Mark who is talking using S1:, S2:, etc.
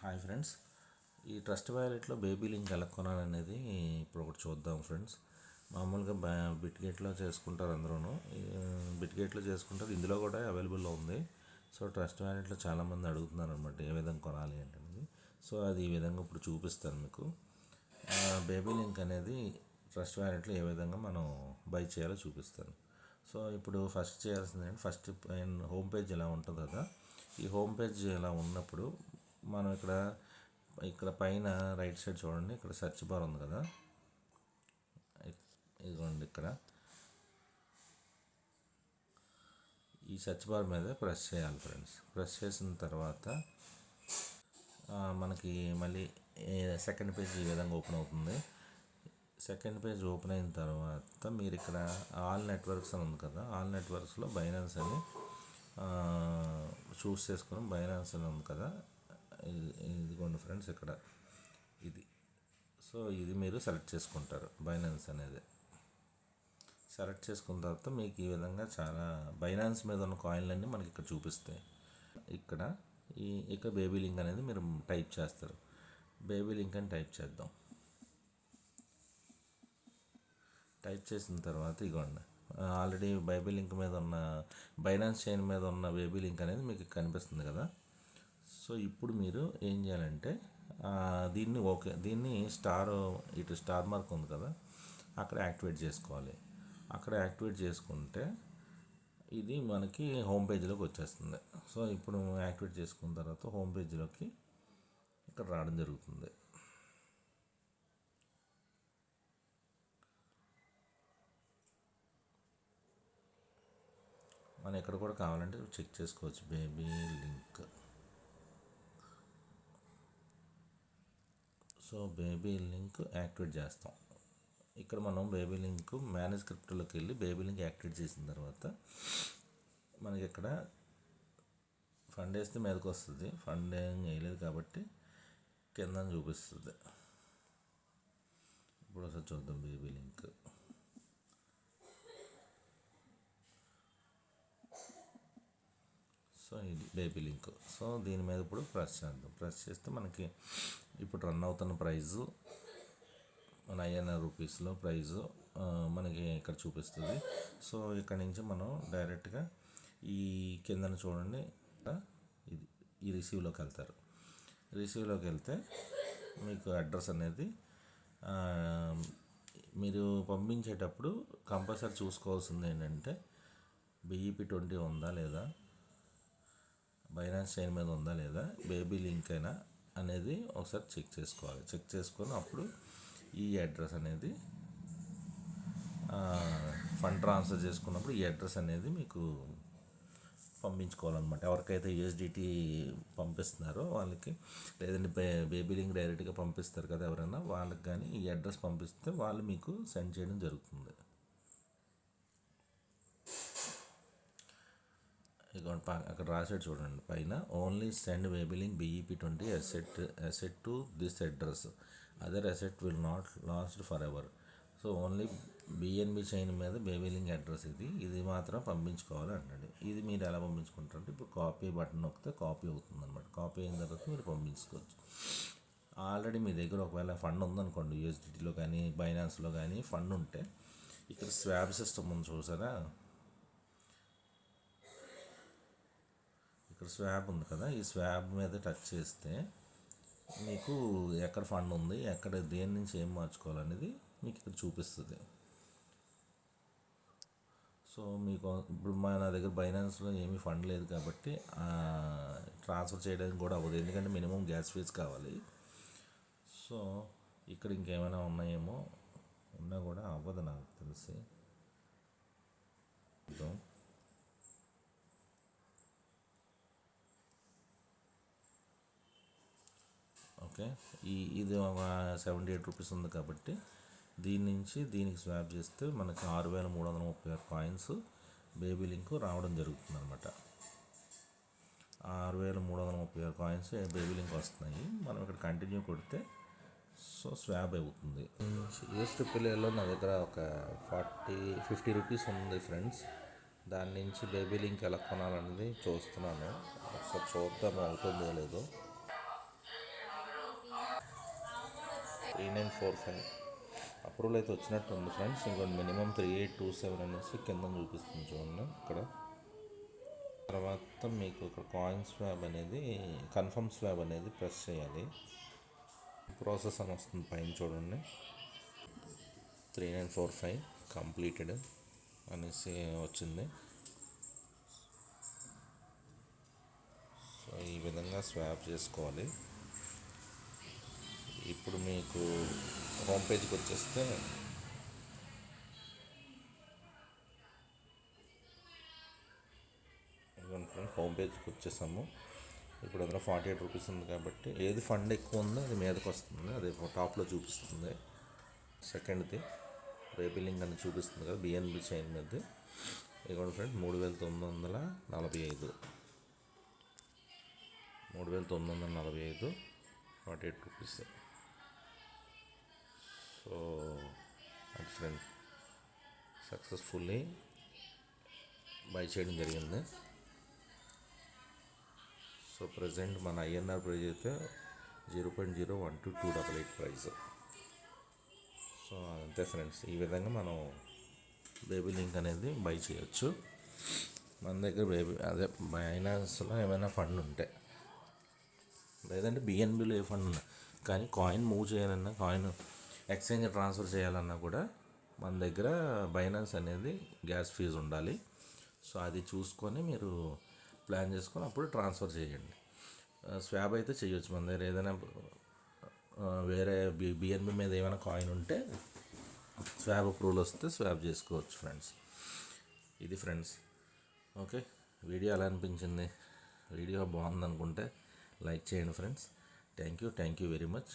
S1: Hi friends, ఈ trust వ్యాలెట్లో baby link ఎలా కొనాలనేది ఇప్పుడు ఒకటి చూద్దాం ఫ్రెండ్స్. మామూలుగా బిట్గేట్లో చేసుకుంటారు అందరూ, బిట్గేట్లో చేసుకుంటారు. ఇందులో కూడా అవైలబుల్లో ఉంది. సో ట్రస్ట్ వ్యాలెట్లో చాలామంది అడుగుతున్నారు అనమాట ఏ విధంగా కొనాలి అంటే. సో అది ఈ విధంగా ఇప్పుడు చూపిస్తాను మీకు. బేబీ లింక్ అనేది ట్రస్ట్ వ్యాలెట్లో ఏ విధంగా మనం బై చేయాలో చూపిస్తాను. సో ఇప్పుడు ఫస్ట్ చేయాల్సింది ఏంటి, ఫస్ట్ హోమ్ పేజ్ ఇలా ఉంటుంది కదా. ఈ హోమ్ పేజ్ ఇలా ఉన్నప్పుడు మనం ఇక్కడ పైన రైట్ సైడ్ చూడండి, ఇక్కడ సెర్చ్ బార్ ఉంది కదా. ఇదిగోండి, ఇక్కడ ఈ సెర్చ్ బార్ మీద ప్రెస్ చేయాలి ఫ్రెండ్స్. ప్రెస్ చేసిన తర్వాత మనకి మళ్ళీ సెకండ్ పేజ్ ఈ విధంగా ఓపెన్ అవుతుంది. సెకండ్ పేజ్ ఓపెన్ అయిన తర్వాత మీరు ఇక్కడ ఆల్ నెట్వర్క్స్ అని ఉంది కదా, ఆల్ నెట్వర్క్స్లో బైనాన్స్ అని చూస్ చేసుకుని బైనాన్స్ అని ఉంది కదా. ఇదిగోండి ఫ్రెండ్స్, ఇక్కడ ఇది. సో ఇది మీరు సెలెక్ట్ చేసుకుంటారు, బైనాన్స్ అనేది సెలెక్ట్ చేసుకున్న తర్వాత మీకు ఈ విధంగా చాలా బైనాన్స్ మీద ఉన్న కాయిన్లన్నీ మనకి ఇక్కడ చూపిస్తాయి. ఇక్కడ బేబీ లింక్ అనేది మీరు టైప్ చేస్తారు. బేబీ లింక్ అని టైప్ చేద్దాం. టైప్ చేసిన తర్వాత ఇదిగోండి, ఆల్రెడీ బేబీ లింక్ మీద ఉన్న బైనాన్స్ చైన్ మీద ఉన్న బేబీ లింక్ అనేది మీకు కనిపిస్తుంది కదా. సో ఇప్పుడు మీరు ఏం చేయాలంటే దీన్ని ఇటు స్టార్ మార్క్ ఉంది కదా, అక్కడ యాక్టివేట్ చేసుకోవాలి. అక్కడ యాక్టివేట్ చేసుకుంటే ఇది మనకి హోమ్ పేజ్లోకి వచ్చేస్తుంది. సో ఇప్పుడు యాక్టివేట్ చేసుకున్న తర్వాత హోమ్ పేజ్లోకి ఇక్కడ రావడం జరుగుతుంది. మనం ఇక్కడ కూడా కావాలంటే చెక్ చేసుకోవచ్చు baby link. So baby link activate చేస్తాం. ఇక్కడ మనం బేబీ లింక్ మేనేజ్ క్రిప్టోలోకి వెళ్ళి బేబీ లింక్ యాక్టివేట్ చేసిన తర్వాత మనకి ఇక్కడ ఫండ్ వేస్తే మీదకి వస్తుంది. ఫండ్ ఏం వేయలేదు కాబట్టి కింద చూపిస్తుంది. ఇప్పుడు ఒకసారి చూద్దాం బేబీ లింక్. సో ఇది బేబీ లింక్. సో దీని మీద ఇప్పుడు ప్రెస్ చేద్దాం. ప్రెస్ చేస్తే మనకి ఇప్పుడు రన్ అవుతున్న ప్రైజు ₹900 ప్రైజు మనకి ఇక్కడ చూపిస్తుంది. సో ఇక్కడ నుంచి మనం డైరెక్ట్గా ఈ కిందన చూడండి, ఇది ఈ రిసీవ్లోకి వెళ్తారు. రిసీవ్లోకి వెళ్తే మీకు అడ్రస్ అనేది మీరు పంపించేటప్పుడు కంపల్సరీ చూసుకోవాల్సింది ఏంటంటే BEP20 ఉందా లేదా, బైనాన్స్ చైన్ మీద ఉందా లేదా, బేబీ లింక్ అయినా అనేది ఒకసారి చెక్ చేసుకోవాలి. చెక్ చేసుకొని అప్పుడు ఈ అడ్రస్ అనేది ఫండ్ ట్రాన్స్ఫర్ చేసుకున్నప్పుడు ఈ అడ్రస్ అనేది మీకు పంపించుకోవాలన్నమాట. ఎవరికైతే USDT పంపిస్తున్నారో వాళ్ళకి, లేదంటే బేబీ లింక్ డైరెక్ట్గా పంపిస్తారు కదా ఎవరైనా, వాళ్ళకి కానీ ఈ అడ్రస్ పంపిస్తే వాళ్ళు మీకు సెండ్ చేయడం జరుగుతుంది. అక్కడ రాసాడు చూడండి పైన, only send baby link BEP20 asset to this address, other asset will not lost for ever. So only BNB chain మీద బేబీ లింక్ అడ్రస్ ఇది మాత్రం పంపించుకోవాలి అంటాడు. ఇది మీరు ఎలా పంపించుకుంటారంటే ఇప్పుడు కాపీ బటన్ నొక్కితే కాపీ అవుతుంది అనమాట. కాపీ అయిన తర్వాత మీరు పంపించుకోవచ్చు. ఆల్రెడీ మీ దగ్గర ఒకవేళ ఫండ్ ఉందనుకోండి, USDTలో కానీ బైనాన్స్లో కానీ ఫండ్ ఉంటే ఇక్కడ స్వాప్ సిస్టమ్ ఉంది చూసారా, ఇక్కడ స్వాప్ ఉంది కదా, ఈ స్వాప్ మీద టచ్ చేస్తే మీకు ఎక్కడ ఫండ్ ఉంది, ఎక్కడ దేని నుంచి ఏం మార్చుకోవాలనేది మీకు ఇక్కడ చూపిస్తుంది. సో మీకు ఇప్పుడు నా దగ్గర బైనాన్స్లో ఏమీ ఫండ్ లేదు కాబట్టి ట్రాన్స్ఫర్ చేయడానికి కూడా అవ్వదు, ఎందుకంటే మినిమం గ్యాస్ ఫీజ్ కావాలి. సో ఇక్కడ ఇంకేమైనా ఉన్నాయేమో, ఉన్నా కూడా అవ్వదు నాకు తెలిసి. ఓకే, ఇది ఒక ₹78 ఉంది కాబట్టి దీని నుంచి దీనికి స్వాప్ చేస్తే మనకి 6,336 కాయిన్స్ బేబీ లింక్ రావడం జరుగుతుంది అనమాట. 6,336 కాయిన్స్ బేబీ లింక్ వస్తున్నాయి. మనం ఇక్కడ కంటిన్యూ కొడితే సో స్వాప్ అవుతుంది. USDTలో నా దగ్గర ఒక ₹50 ఉంది ఫ్రెండ్స్. దాని నుంచి బేబీ లింక్ ఎలా కొనాలనేది చూస్తున్నాను. ఒకసారి చూద్దాం అవుతుందో లేదో. 3945 అప్రూవల్ అయితే వచ్చినట్టు ఉంది ఫ్రెండ్స్. ఇంకోటి మినిమం 3827 అనేసి కింద చూపిస్తుంది చూడండి ఇక్కడ. తర్వాత మీకు ఇక్కడ కాయిన్ స్వాబ్ అనేది కన్ఫర్మ్ స్వాబ్ అనేది ప్రెస్ చేయాలి. ప్రాసెస్ అని వస్తుంది పైన చూడండి. 3945 కంప్లీటెడ్ అనేసి వచ్చింది. సో ఈ విధంగా స్వాప్ చేసుకోవాలి. ఇప్పుడు మీకు హోమ్ పేజ్కి వచ్చేస్తే హోమ్ పేజ్కి వచ్చేసాము. ఇప్పుడు అందులో 48 రూపీస్ ఉంది కాబట్టి ఏది ఫండ్ ఎక్కువ ఉందో అది మీదకి వస్తుంది, అది టాప్లో చూపిస్తుంది. సెకండ్ది బేబీ లింక్ అని చూపిస్తుంది కదా బిఎన్బి చైన్ మీద. ఇదిగోండి ఫ్రెండ్ 3945 3945 48 రూపీస్. సో అది ఫ్రెండ్ సక్సెస్ఫుల్లీ బై చేయడం జరిగింది. సో ప్రజెంట్ మన ఐఎన్ఆర్ ప్రైజ్ అయితే 0.01288 ప్రైజ్. సో అంతే ఫ్రెండ్స్, ఈ విధంగా మనం బేబీ లింక్ అనేది బై చేయొచ్చు. మన దగ్గర అదే బైనాన్స్లో ఏమైనా ఫండ్ ఉంటే, లేదంటే బిఎన్బిలో ఏ ఫండ్ ఉన్నా కానీ కాయిన్ మూవ్ చేయాలన్నా, కాయిన్ ఎక్స్చేంజ్ ట్రాన్స్ఫర్ చేయాలన్నా కూడా మన దగ్గర బైనాన్స్ అనేది గ్యాస్ ఫీజు ఉండాలి. సో అది చూసుకొని మీరు ప్లాన్ చేసుకొని అప్పుడు ట్రాన్స్ఫర్ చేయండి. స్వాబ్ అయితే చేయొచ్చు మన దగ్గర ఏదైనా వేరే బిఎన్బి మీద ఏమైనా కాయిన్ ఉంటే స్వాబ్ అప్రూవల్ వస్తే స్వాబ్ చేసుకోవచ్చు ఫ్రెండ్స్. ఇది ఫ్రెండ్స్. ఓకే, వీడియో ఎలా అనిపించింది? వీడియో బాగుందనుకుంటే లైక్ చేయండి friends. Thank you very much.